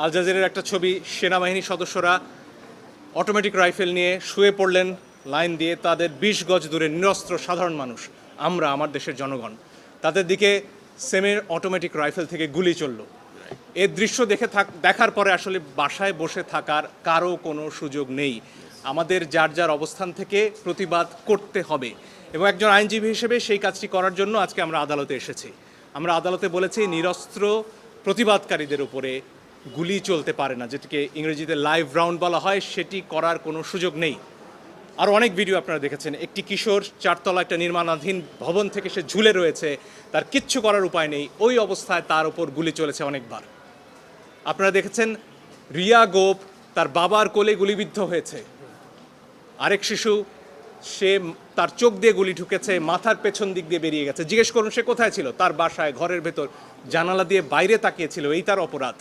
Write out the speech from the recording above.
আল জাজিরার একটা ছবি, সেনাবাহিনীর সদস্যরা অটোমেটিক রাইফেল নিয়ে শুয়ে পড়লেন লাইন দিয়ে, তাদের 20 গজ দূরে নিরস্ত্র সাধারণ মানুষ, আমরা, আমার দেশের জনগণ, তাদের দিকে সেমের অটোমেটিক রাইফেল থেকে গুলি চলল। এর দৃশ্য দেখার পরে আসলে বাসায় বসে থাকার কারো কোনো সুযোগ নেই। আমাদের যার যার অবস্থান থেকে প্রতিবাদ করতে হবে, এবং একজন আইনজীবী হিসেবে সেই কাজটি করার জন্য আজকে আমরা আদালতে এসেছি। আমরা আদালতে বলেছি নিরস্ত্র প্রতিবাদকারীদের উপরে গুলি চলতে পারে না, যেটিকে ইংরেজিতে লাইভ রাউন্ড বলা হয়, সেটি করার কোনো সুযোগ নেই। আর অনেক ভিডিও আপনারা দেখেছেন, একটি কিশোর 4 তলা একটা নির্মাণাধীন ভবন থেকে সে ঝুলে রয়েছে, তার কিচ্ছু করার উপায় নেই, ওই অবস্থায় তার উপর গুলি চলেছে অনেকবার। আপনারা দেখেছেন রিয়া গোপ তার বাবার কোলে গুলিবিদ্ধ হয়েছে, আরেক শিশু সে তার চোখ দিয়ে গুলি ঢুকেছে, মাথার পেছন দিক দিয়ে বেরিয়ে গেছে। জিজ্ঞেস করুন সে কোথায় ছিল? তার বাসায়, ঘরের ভেতর, জানালা দিয়ে বাইরে তাকিয়েছিল, এই তার অপরাধ।